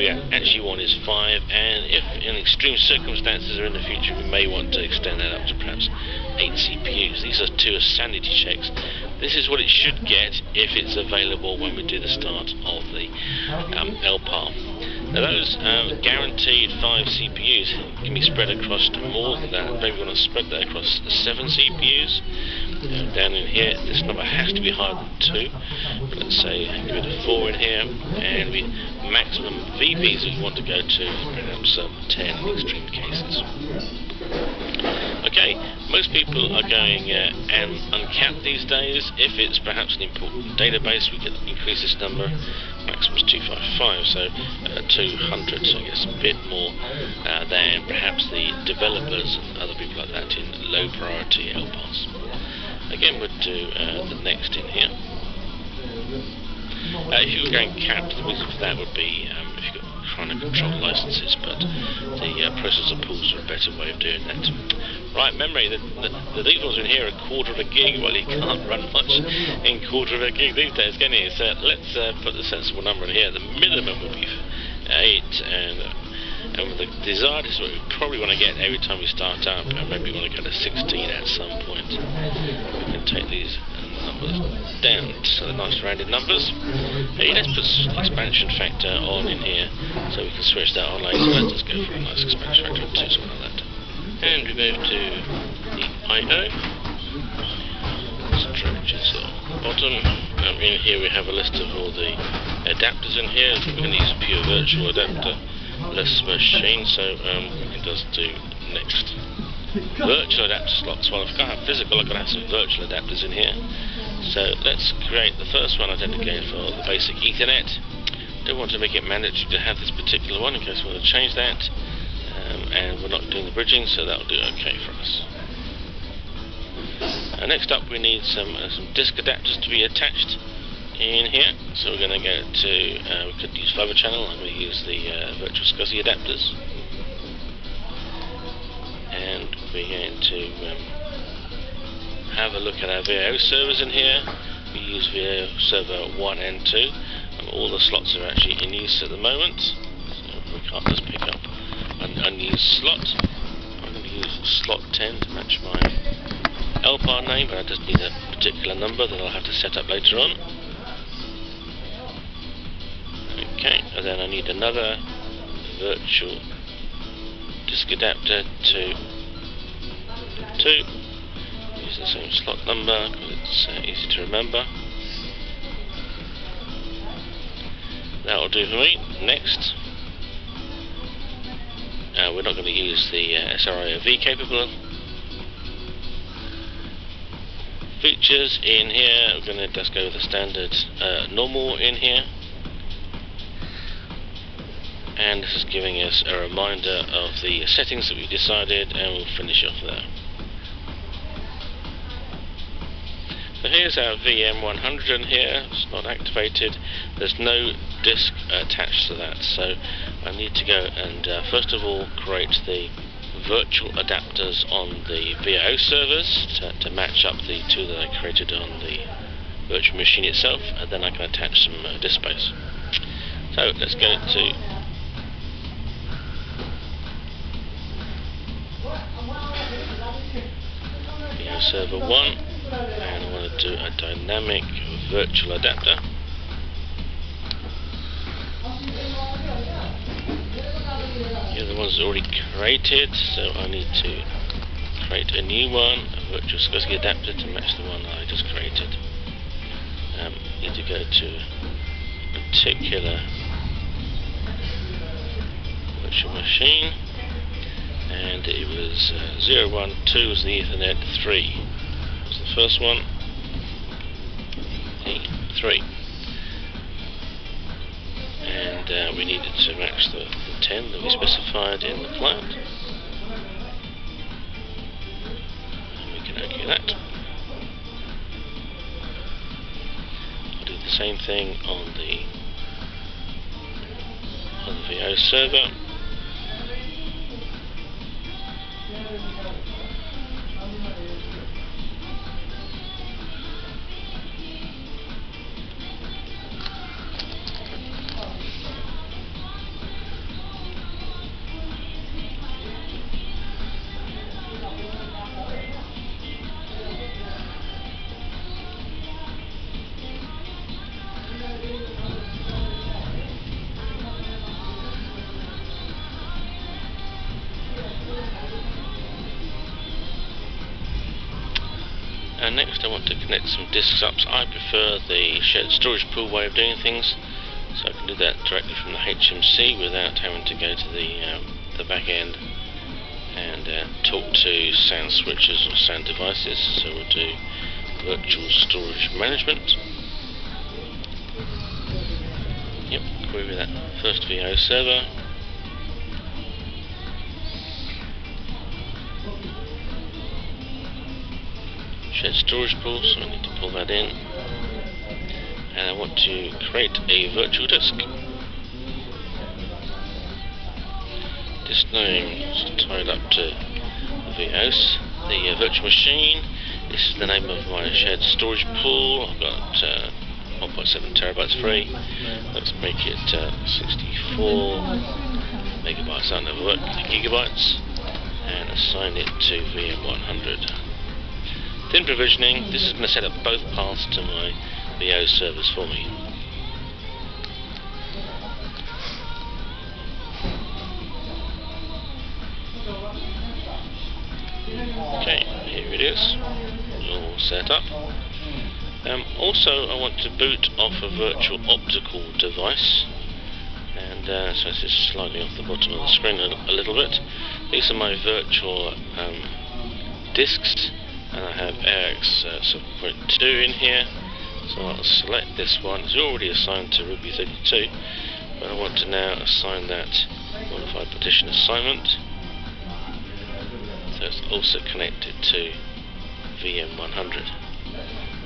we actually want is 5, and if in extreme circumstances or in the future we may want to extend that up to perhaps 8 CPUs. These are 2 sanity checks. This is what it should get if it's available when we do the start of the LPAR. Now those guaranteed 5 CPUs can be spread across more than that. Maybe we want to spread that across 7 CPUs. Down in here, this number has to be higher than 2. Let's say give it a 4 in here, and we maximum VPs we want to go to perhaps 10 in extreme cases. Okay, most people are going uncapped these days. If it's perhaps an important database, we can increase this number. Maximum is 255, so 200, so I guess a bit more than perhaps the developers and other people like that in low priority LPARs. Again, we'll do the next in here. If you were going capped, the reason for that would be if you've got trying to control licenses, but the processor pools are a better way of doing that. Right, memory, the defaults in here are 1/4 gig. Well, you can't run much in 1/4 gig these days, can you? So let's put the sensible number in here. The minimum would be 8, and the desired is what we probably want to get every time we start up, and maybe we want to go to 16 at some point. We can take these numbers down, so they're nice rounded numbers. Hey, let's put expansion factor on in here, so we can switch that on later. Let's just go for a nice expansion factor of 2, something like that. And we move to the I/O. Storage is at the bottom. In here we have a list of all the adapters in here. We're going to use a pure virtual adapter, less machine, so it does do next. Virtual adapter slots. Well, if I can't have physical, I've got to have some virtual adapters in here. So let's create the first one identified for the basic Ethernet. Don't want to make it mandatory to have this particular one in case we want to change that. And we're not doing the bridging, so that'll do okay for us. Next up, we need some disk adapters to be attached in here. So we're going to go to, we could use Fibre Channel, and we use the virtual SCSI adapters. And we're going to have a look at our VAO servers in here. We use VAO server 1 and 2, and all the slots are actually in use at the moment. So we can't just pick up an unused slot. I'm going to use slot 10 to match my LPAR name, but I just need a particular number that I'll have to set up later on. Okay, and then I need another virtual disk adapter to 2. Use the same slot number because it's easy to remember. That'll do for me. Next. We're not going to use the SRIOV capable features in here. We're going to just go with the standard normal in here. And this is giving us a reminder of the settings that we decided, and we'll finish off there. So here's our VM100 in here. It's not activated. There's no disk attached to that, so I need to go and first of all create the virtual adapters on the VAO servers to match up the 2 that I created on the virtual machine itself, and then I can attach some disk space. So let's go to VAO server 1, and I want to do a dynamic virtual adapter. Yeah, the one's already created, so I need to create a new one, a virtual SCSI adapter to match the one that I just created. Need to go to a particular virtual machine, and it was 012 was the Ethernet, 3 was the first one, E3. And we needed to match the 10 that we specified in the client. And we can OK that. I'll do the same thing on the VAO server. Next I want to connect some disks up. So I prefer the shared storage pool way of doing things, so I can do that directly from the HMC without having to go to the back end and talk to SAN switches or SAN devices. So we'll do virtual storage management. Yep, query that first VO server. Shared storage pool, so I need to pull that in, and I want to create a virtual disk. Disk name is tied up to the VOS. The virtual machine, this is the name of my shared storage pool. I've got 1.7 terabytes free. Let's make it 64 megabytes, that'll never work, gigabytes, and assign it to VM100. Thin provisioning, this is going to set up both paths to my VO servers for me. Okay, here it is, all set up. Also I want to boot off a virtual optical device, and so this is slightly off the bottom of the screen a little bit. These are my virtual disks, and I have AIX 7.2 in here, so I'll select this one. It's already assigned to Ruby 32, but I want to now assign that modified partition assignment, so it's also connected to VM100.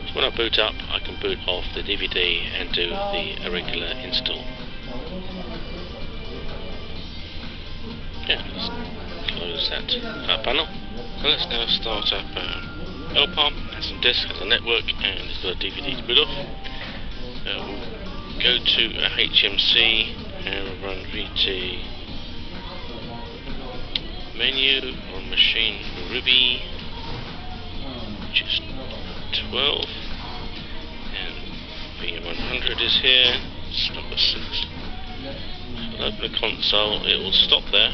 So when I boot up, I can boot off the DVD and do the irregular install. Yeah, let's close that panel. So let's now start up LPARM, and some disks and the network, and it's got a DVD to boot off. We'll go to a HMC and we'll run VT menu on machine Ruby, which is 12, and VM100 is here, it's number 6. So I'll open the console, it will stop there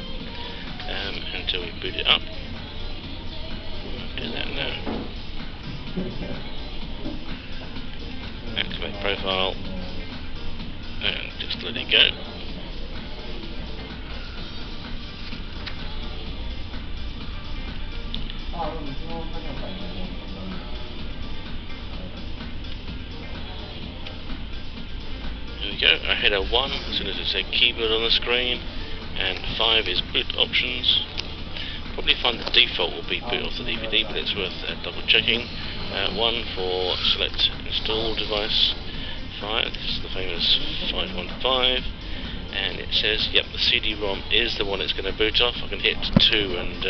until we boot it up. Do that now. Activate profile and just let it go. There we go, I hit a 1 as soon as it said keyboard on the screen, and 5 is boot options. Probably find the default will be boot off the DVD, but it's worth double checking. 1 for select install device, 5, this is the famous 515, and it says, yep, the CD-ROM is the one it's going to boot off. I can hit 2 and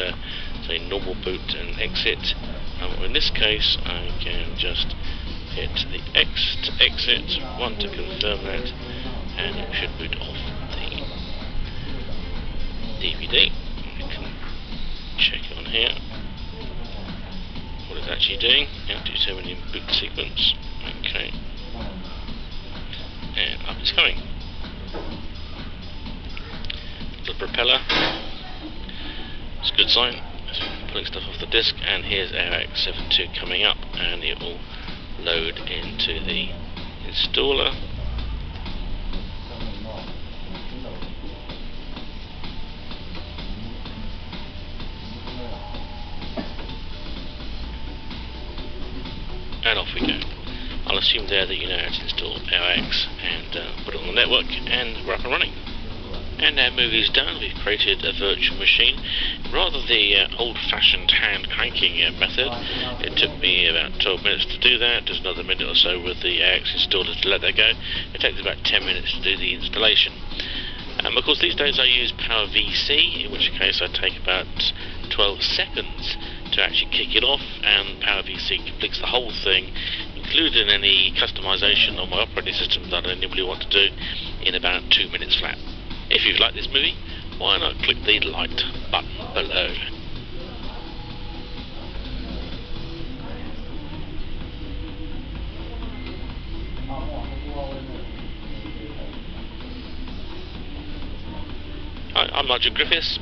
say normal boot and exit. In this case, I can just hit the X to exit, 1 to confirm that, and it should boot off the DVD. Check it on here what it's actually doing. Determining boot sequence. Okay, and up it's coming. The propeller, it's a good sign. It's pulling stuff off the disk, and here's AIX 7.2 coming up, and it will load into the installer. And off we go. I'll assume there that you know how to install AIX and put it on the network, and we're up and running. And our movie's done. We've created a virtual machine. Rather the old-fashioned hand cranking method, it took me about 12 minutes to do that. There's another minute or so with the AIX installer to let that go. It takes about 10 minutes to do the installation. Of course, these days I use PowerVC, in which case I take about 12 seconds to actually kick it off, and PowerVC completes the whole thing, including any customization on my operating system that I anybody want to do, in about 2 minutes flat. If you've liked this movie, why not click the like button below. Hi, I'm Nigel Griffiths.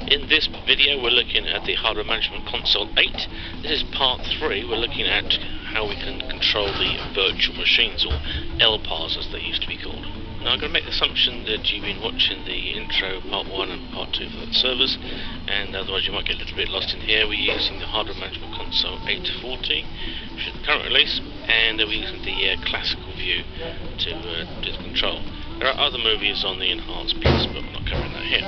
In this video we're looking at the Hardware Management Console 8. This is part 3. We're looking at how we can control the virtual machines, or LPARs as they used to be called. Now I'm going to make the assumption that you've been watching the intro part 1 and part 2 for the servers, and otherwise you might get a little bit lost in here. We're using the Hardware Management Console 840, which is the current release, and we're using the classical view to do the control. There are other movies on the Enhanced Plus, but we're not covering that here.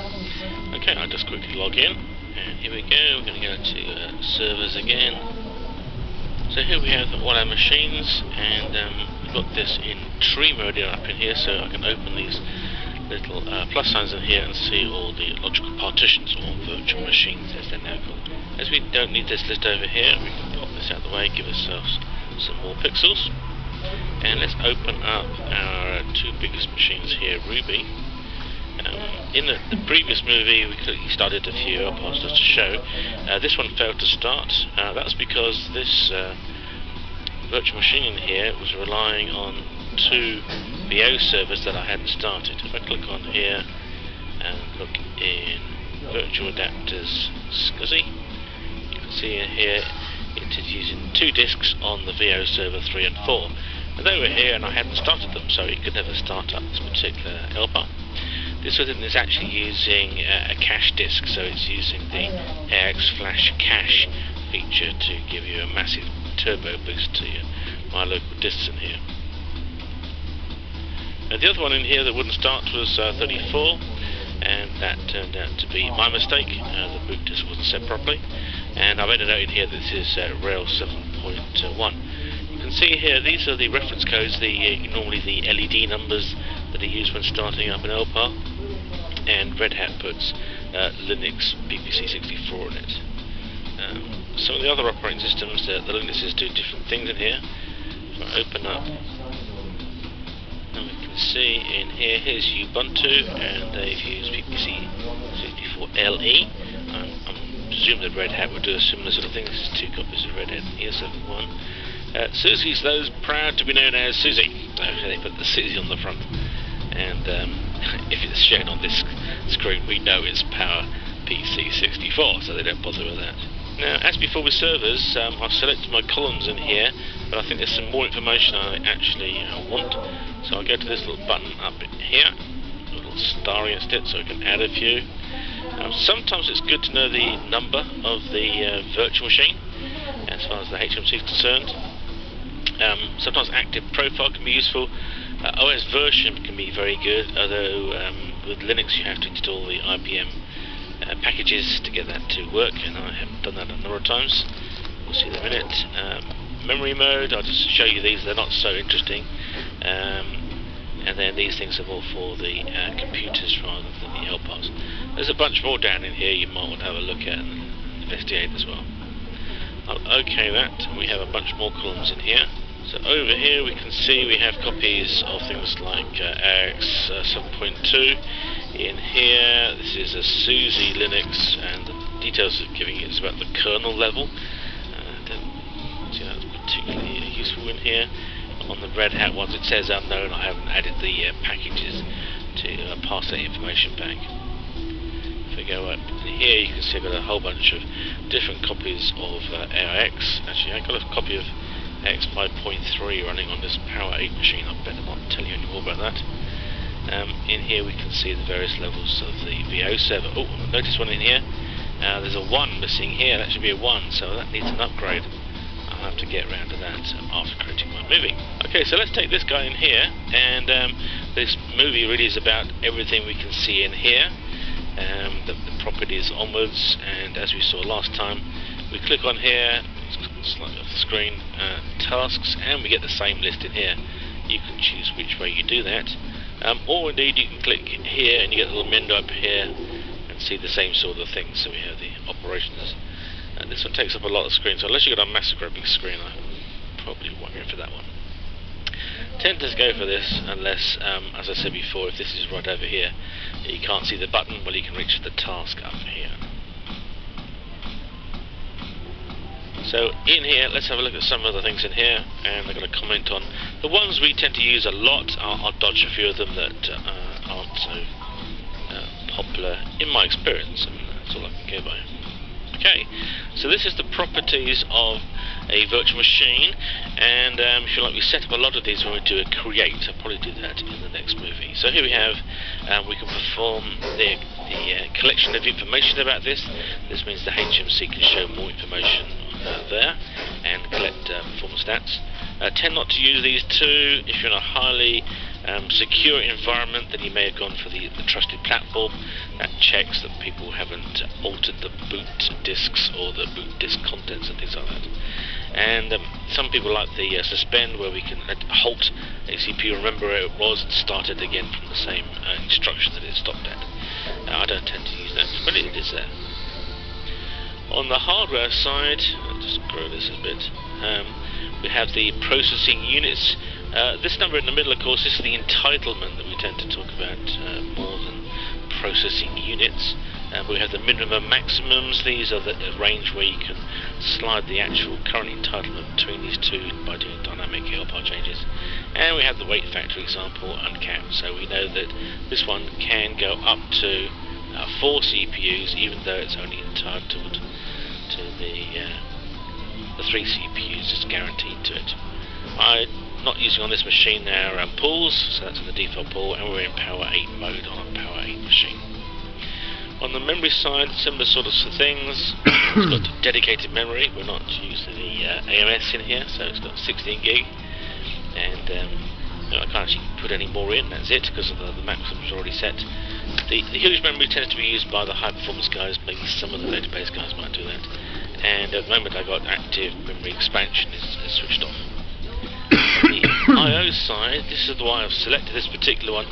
Okay, I'll just quickly log in, and here we go. We're going to go to servers again. So here we have all our machines, and we've got this in tree mode up in here, so I can open these little plus signs in here and see all the logical partitions, or virtual machines as they're now called. As we don't need this list over here, we can pop this out of the way, give ourselves some more pixels. And let's open up our two biggest machines here, Ruby. In the previous movie we started a few LPARs just to show. This one failed to start. That was because this virtual machine in here was relying on two VO servers that I hadn't started. If I click on here and look in Virtual Adapters SCSI, you can see in here it is using two disks on the VO server 3 and 4. And they were here and I hadn't started them, so it could never start up this particular LPAR. This one is actually using a cache disk, so it's using the AIX Flash cache feature to give you a massive turbo boost to my local disks in here. And the other one in here that wouldn't start was 34, and that turned out to be my mistake. The boot disk wasn't set properly, and I've made a note in here that this is Rails 7.1. You can see here, these are the reference codes, normally the LED numbers that are used when starting up an LPAR, and Red Hat puts Linux BPC64 in it. Some of the other operating systems, the Linuxes do different things in here. If I open up, and we can see in here, here's Ubuntu, and they've used BPC64LE. I presume that Red Hat would do a similar sort of thing. This is two copies of Red Hat ES71. SUSE's those proud to be known as SUSE. They put the SUSE on the front, and if it's shown on this screen, we know it's Power PC64, so they don't bother with that. Now, as before with servers, I've selected my columns in here, but I think there's some more information I actually want. So I'll go to this little button up here, a little star against it, so I can add a few. Sometimes it's good to know the number of the virtual machine, as far as the HMC is concerned. Sometimes active profile can be useful. OS version can be very good, although with Linux you have to install the IBM packages to get that to work, and I have done that a number of times. We'll see that in a minute. Memory mode, I'll just show you these, they're not so interesting. And then these things are more for the computers rather than the LPARs. There's a bunch more down in here you might want to have a look at and investigate as well. I'll OK that, and we have a bunch more columns in here. So over here we can see we have copies of things like AIX 7.2. In here, this is a SUSE Linux, and the details it's giving is about the kernel level. Don't see that's particularly useful in here. On the Red Hat ones it says unknown. I haven't added the packages to pass that information back. If we go up here, you can see I've got a whole bunch of different copies of AIX. Actually, I've got a copy of AIX 5.3 running on this Power 8 machine. I better not tell you any more about that. In here we can see the various levels of the VO server. Oh, notice one in here. There's a 1 missing here. That should be a 1, so that needs an upgrade. I'll have to get around to that after creating my movie. Okay, so let's take this guy in here, and this movie really is about everything we can see in here. The properties onwards, and as we saw last time, we click on here, slightly off the screen, tasks, and we get the same list in here. You can choose which way you do that, or indeed you can click here and you get a little menu up here and see the same sort of thing. So we have the operations. This one takes up a lot of screen, so unless you've got a massive big screen, I probably won't go for that one. Tend to go for this unless, as I said before, if this is right over here, you can't see the button, well you can reach the task up here. So in here, let's have a look at some of the things in here, and I'm going to comment on the ones we tend to use a lot. I'll dodge a few of them that aren't so popular in my experience, I mean, that's all I can go by. Okay, so this is the properties of a virtual machine, and if you like, we set up a lot of these when we do a create. I'll probably do that in the next movie. So here we have, we can perform the collection of information about this. This means the HMC can show more information there and collect performance stats. Tend not to use these two if you're in a highly secure environment. Then you may have gone for the trusted platform that checks that people haven't altered the boot disks or the boot disk contents and things like that. And some people like the suspend, where we can halt a CPU, remember where it was, and start it again from the same instruction that it stopped at. I don't tend to use that, but it is there. On the hardware side, I'll just grow this a bit, we have the processing units. This number in the middle, of course, is the entitlement that we tend to talk about more than processing units. We have the minimum and maximums. These are the range where you can slide the actual current entitlement between these two by doing dynamic LPAR changes. And we have the weight factor example uncapped, so we know that this one can go up to 4 CPUs, even though it's only entitled to the 3 CPUs. It's guaranteed to it. I'm not using on this machine our pools, so that's in the default pool, and we're in Power 8 mode on a Power 8 machine. On the memory side, similar sort of things. It's got dedicated memory. We're not using the AMS in here, so it's got 16 gig, and I can't actually put any more in. That's it, because the maximum is already set. The huge memory tends to be used by the high performance guys. Maybe some of the database guys might do that. And at the moment, I got active memory expansion is switched off. The I/O side, this is why I've selected this particular one.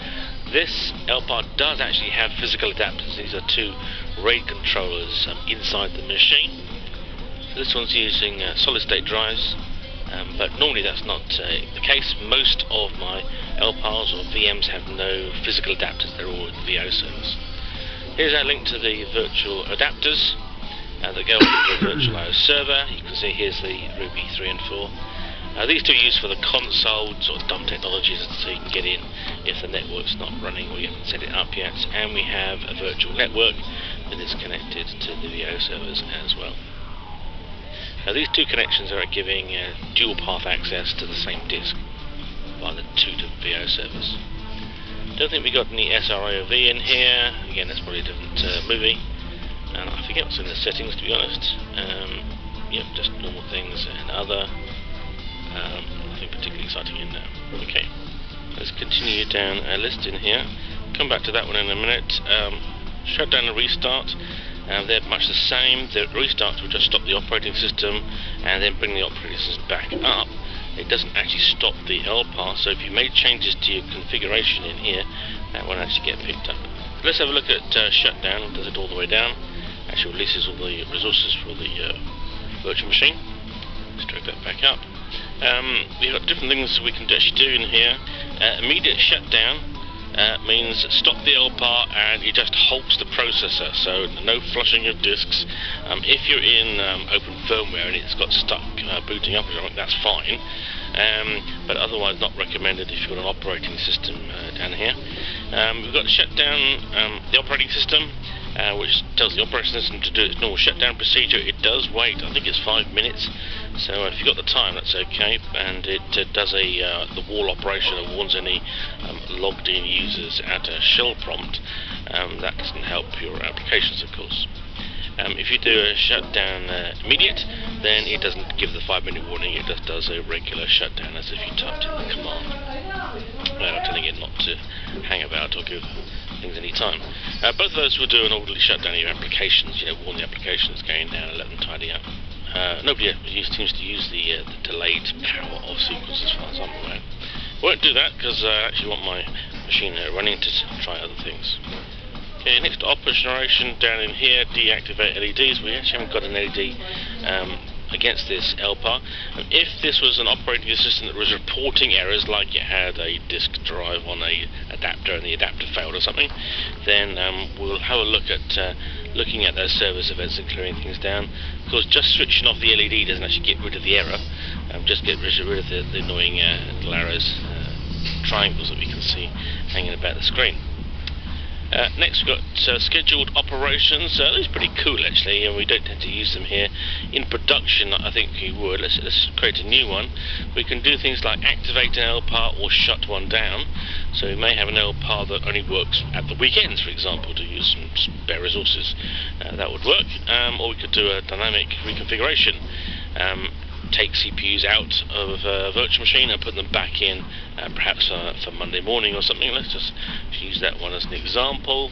This LPAR does actually have physical adapters. These are 2 RAID controllers inside the machine. So this one's using solid state drives, but normally that's not the case. Most of my LPARs or VMs have no physical adapters. They're all in the VIO servers. Here's our link to the virtual adapters that go on the virtual I/O server. You can see here's the Ruby 3 and 4. These two are used for the console sort of dumb technologies, so you can get in if the network's not running or you haven't set it up yet. And we have a virtual network that is connected to the VIO servers as well. Now these 2 connections are giving dual path access to the same disk by the 2 VIO servers. Don't think we got any SRIOV in here. Again, that's probably a different movie. And I forget what's in the settings, to be honest. Yep, just normal things and other. Nothing particularly exciting in there. Okay, let's continue down our list in here. Come back to that one in a minute. Shutdown and restart. They're much the same. The restart will just stop the operating system and then bring the operating system back up. It doesn't actually stop the LPAR, so if you made changes to your configuration in here, that won't actually get picked up. So let's have a look at shutdown. It does it all the way down. Actually releases all the resources for the virtual machine. Let's drag that back up. We've got different things we can actually do in here. Immediate shutdown means stop the LPAR and it just halts the processor, so no flushing of disks. If you're in open firmware and it's got stuck booting up or something, that's fine, but otherwise not recommended if you've got an operating system down here. We've got to shut down the operating system, which tells the operating system to do its normal shutdown procedure. It does wait, I think it's 5 minutes, so if you've got the time, that's okay. And it does the wall operation and warns any logged in users at a shell prompt. That doesn't help your applications, of course. If you do a shutdown immediate, then it doesn't give the 5-minute warning. It just does a regular shutdown as if you typed in the command, telling it not to hang about or give things any time. Both of those will do an orderly shutdown of your applications. Warn the applications going down and let them tidy up. Nobody seems to use the delayed power off sequence as far as I'm aware. Won't do that because I actually want my machine running to try other things. Okay, next operation down in here, deactivate LEDs. We actually haven't got an LED against this LPAR. If this was an operating system that was reporting errors, like you had a disk drive on a adapter and the adapter failed or something, then we'll have a look at looking at those service events and clearing things down. Of course, just switching off the LED doesn't actually get rid of the error, just get rid of the annoying little arrows, triangles that we can see hanging about the screen. Next we've got scheduled operations. These are pretty cool actually, and we don't tend to use them here. In production I think we would. Let's create a new one. We can do things like activate an LPAR or shut one down. So we may have an LPAR that only works at the weekends, for example, to use some spare resources. That would work. Or we could do a dynamic reconfiguration. Take CPUs out of a virtual machine and put them back in, perhaps for Monday morning or something. Let's just use that one as an example.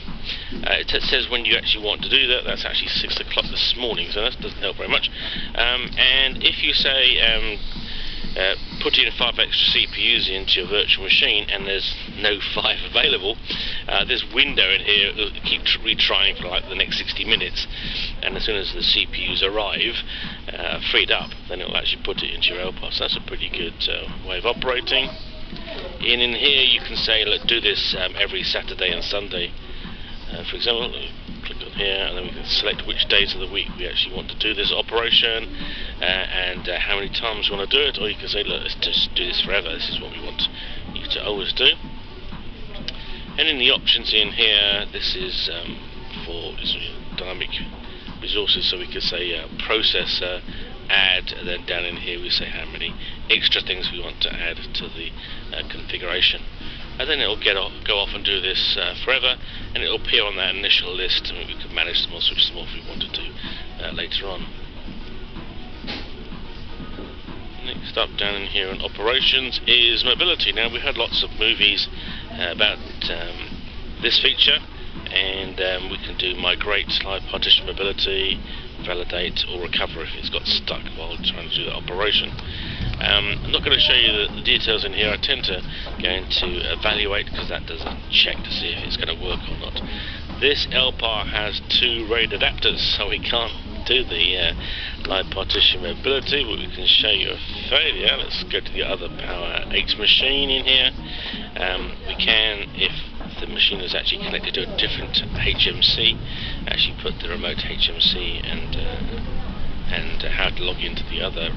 It says when you actually want to do that. That's actually 6 o'clock this morning, so that doesn't help very much. And if you say put in 5 extra CPUs into your virtual machine and there's no 5 available, this window in here will keep retrying for like the next 60 minutes, and as soon as the CPUs arrive freed up, then it will actually put it into your LPAR. So that's a pretty good way of operating. In here you can say, let's do this every Saturday and Sunday, for example. Click on here and then we can select which days of the week we actually want to do this operation, and how many times we want to do it. Or you can say, look, let's just do this forever, this is what we want you to always do. And in the options in here, this is for dynamic resources, so we could say processor, add, and then down in here we say how many extra things we want to add to the configuration. And then it will go off and do this forever, and it will appear on that initial list, and we can manage them or switch them off if we wanted to later on. Next up down in here in operations is mobility. Now we had lots of movies about this feature, and we can do migrate, live partition mobility, validate, or recover if it's got stuck while trying to do that operation. I'm not going to show you the details in here. I tend to go into evaluate because that doesn't check to see if it's going to work or not. This LPAR has 2 RAID adapters, so we can't do the live partition mobility, but we can show you a failure. Let's go to the other Power 8 machine in here. We can, if the machine is actually connected to a different HMC, actually put the remote HMC and how to log into the other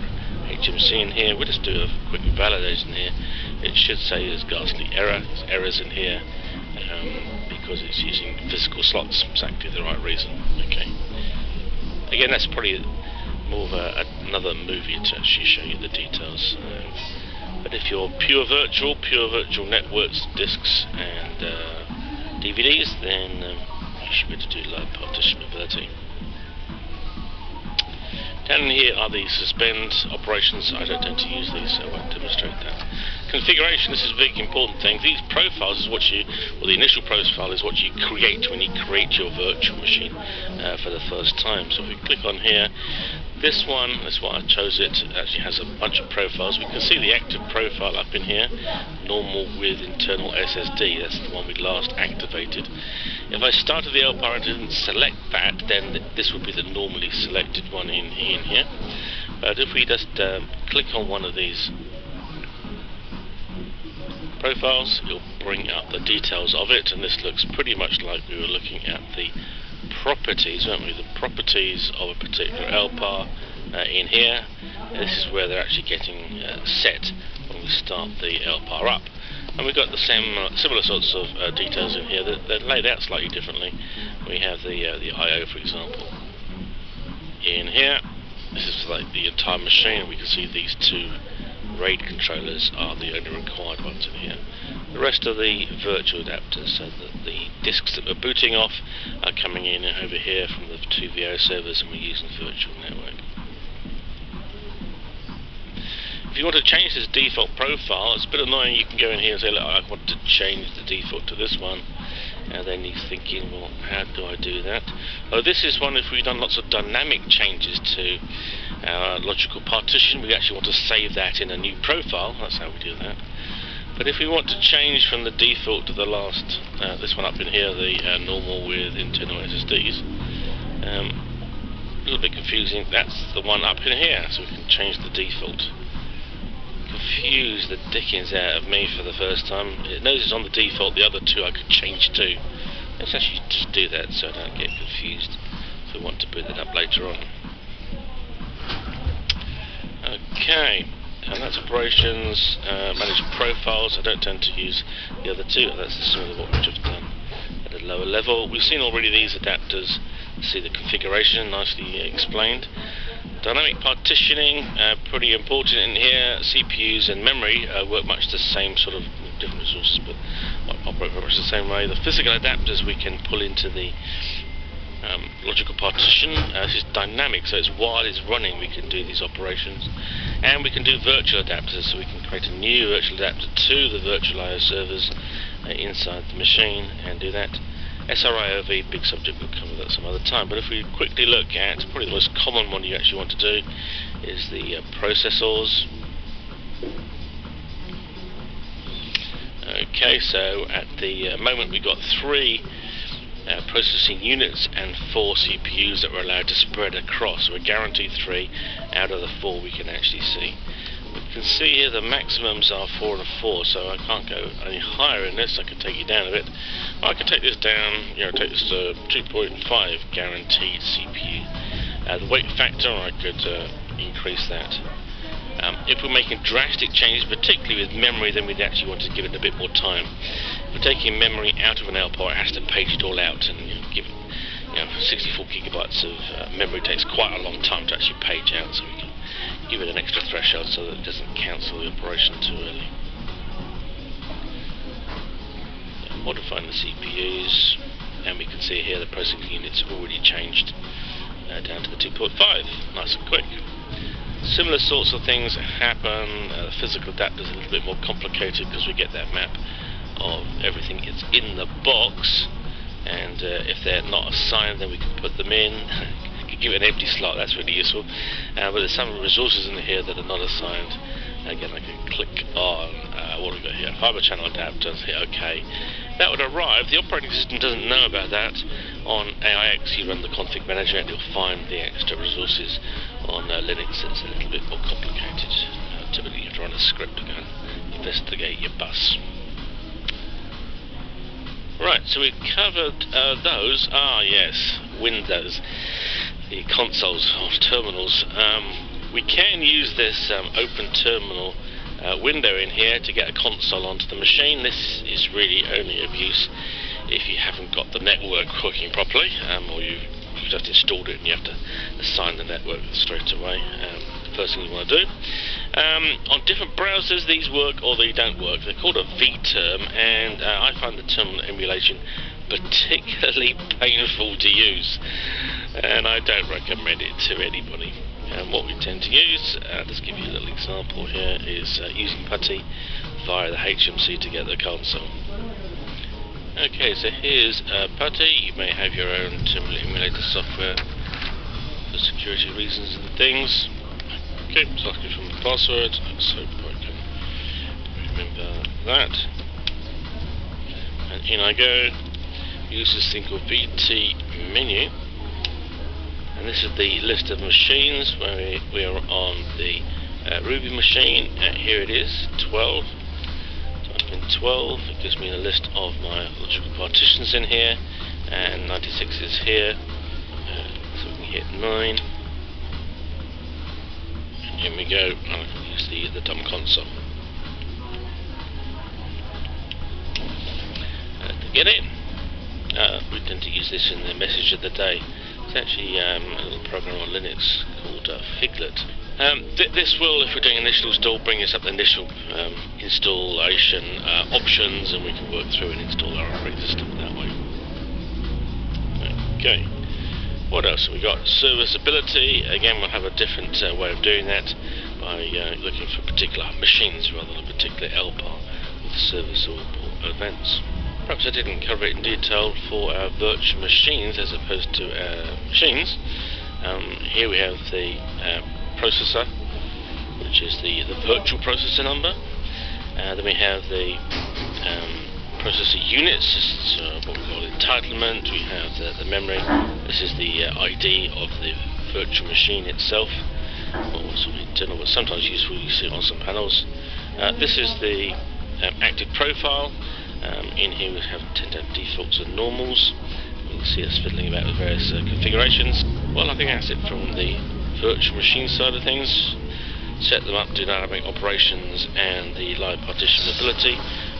HMC in here. We'll just do a quick validation here. It should say there's ghastly errors in here because it's using physical slots. Exactly the right reason. Okay. Again, that's probably more of another movie to actually show you the details. But if you're pure virtual networks, disks, and DVDs, then you should be able to do live partition mobility. Down in here are the suspend operations. I don't tend to use these, so I won't demonstrate that. Configuration, this is a big important thing. These profiles is what you, or the initial profile is what you create when you create your virtual machine for the first time. So if we click on here, this one, that's why I chose it, actually has a bunch of profiles. We can see the active profile up in here, normal with internal SSD, that's the one we last activated. If I started the LPAR and didn't select that, then this would be the normally selected one in here. But if we just click on one of these profiles, it'll bring up the details of it, and this looks pretty much like we were looking at the properties, weren't we? The properties of a particular LPAR in here. This is where they're actually getting set when we start the LPAR up. And we've got the similar sorts of details in here. They're laid out slightly differently. We have the I/O, for example, in here. This is like the entire machine. We can see these 2 RAID controllers are the only required ones in here. The rest are the virtual adapters, so that the disks that we're booting off are coming in over here from the 2 VO servers, and we're using virtual network. If you want to change this default profile, it's a bit annoying. You can go in here and say, look, I want to change the default to this one, and then you're thinking, well, how do I do that? Oh, this is one if we've done lots of dynamic changes to our logical partition. We actually want to save that in a new profile. That's how we do that. But if we want to change from the default to the last, this one up in here, the normal with internal SSDs, a little bit confusing. That's the one up in here, so we can change the default. Confuse the dickens out of me for the first time. It knows it's on the default, the other 2 I could change to. Let's actually just do that so I don't get confused if we want to put it up later on. Okay, and that's operations, manage profiles. I don't tend to use the other 2, that's similar to what we just done at a lower level. We've seen already these adapters. See the configuration nicely explained. Dynamic partitioning, pretty important in here. CPUs and memory work much the same, sort of different resources, but operate very much the same way. The physical adapters we can pull into the logical partition. This is dynamic, so it's while it's running we can do these operations. And we can do virtual adapters, so we can create a new virtual adapter to the virtual I/O servers inside the machine and do that. SRIOV, big subject, we'll cover that some other time, but if we quickly look at probably the most common one you actually want to do is the processors. Okay, so at the moment we've got 3 processing units and 4 CPUs that we're allowed to spread across. So we're guaranteed 3 out of the 4 we can actually see. We can see here the maximums are 4 and 4, so I can't go any higher in this. I can take you down a bit. I can take this down, take this to 2.5 guaranteed CPU. The weight factor, I could increase that. If we're making drastic changes, particularly with memory, then we'd actually want to give it a bit more time. If we're taking memory out of an LPOR, it has to page it all out, and give it, 64 gigabytes of memory takes quite a long time to actually page out, so we can give it an extra threshold so that it doesn't cancel the operation too early. Modifying the CPUs, and we can see here the processing units have already changed down to the 2.5, nice and quick. Similar sorts of things happen. The physical adapter is a little bit more complicated because we get that map of everything that's in the box, and if they're not assigned then we can put them in. Give it an empty slot, that's really useful. But there's some resources in here that are not assigned. Again, I can click on what have we got here? Fiber channel adapter, hit OK. That would arrive. The operating system doesn't know about that. On AIX you run the config manager and you'll find the extra resources. On Linux it's a little bit more complicated. Typically you have to run a script to go and investigate your bus. Right, so we covered those. Ah yes, Windows. The consoles or terminals. We can use this open terminal window in here to get a console onto the machine. This is really only of use if you haven't got the network working properly, or you've just installed it and you have to assign the network straight away. The first thing you want to do. On different browsers these work or they don't work. They're called a vTerm, and I find the terminal emulation particularly painful to use, and I don't recommend it to anybody. And what we tend to use, let's give you a little example here, is using PuTTY via the HMC to get the console. Okay, so here's PuTTY. You may have your own terminal emulator software for security reasons and things. Okay, so I'll give them the password. Let's hope I can remember that. And in I go. Use this thing called VT menu, and this is the list of machines where we are on the Ruby machine. Here it is, 12. Type in 12, it gives me a list of my logical partitions in here, and 96 is here, so we can hit 9. And here we go, and I can use the dumb console. To get in. We tend to use this in the message of the day. It's actually a little program on Linux called Figlet. This will, if we're doing initial install, bring us up the initial installation options, and we can work through and install our operating system that way. Okay. What else have we got? Serviceability. Again, we'll have a different way of doing that by looking for particular machines rather than a particular LPOR with service or events. Perhaps I didn't cover it in detail for our virtual machines as opposed to our machines. Here we have the processor, which is the virtual processor number. Then we have the processor units, this is what we call entitlement. We have the memory. This is the ID of the virtual machine itself, or sort of internal, but sometimes useful. You see it on some panels. This is the active profile. In here we tend to have defaults and normals. You can see us fiddling about with various configurations. Well, I think that's it from the virtual machine side of things. Set them up, do dynamic operations, and the live partition ability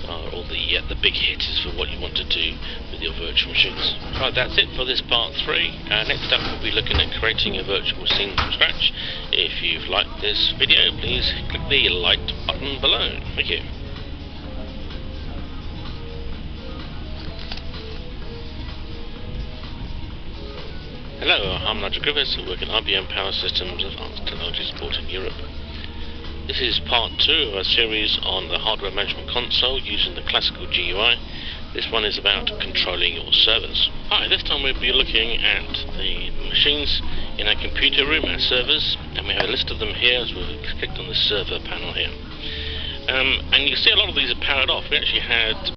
are all the big hitters for what you want to do with your virtual virtual machines. Right, that's it for this part 3. Next up we'll be looking at creating a virtual scene from scratch. If you've liked this video, please click the like button below. Thank you. Hello, I'm Nigel Griffiths. I work at IBM Power Systems Advanced Technology Support in Europe. This is part 2 of a series on the hardware management console using the classical GUI. This one is about controlling your servers. Hi, this time we'll be looking at the machines in our computer room, our servers, and we have a list of them here as we've clicked on the server panel here. And you can see a lot of these are powered off. We actually had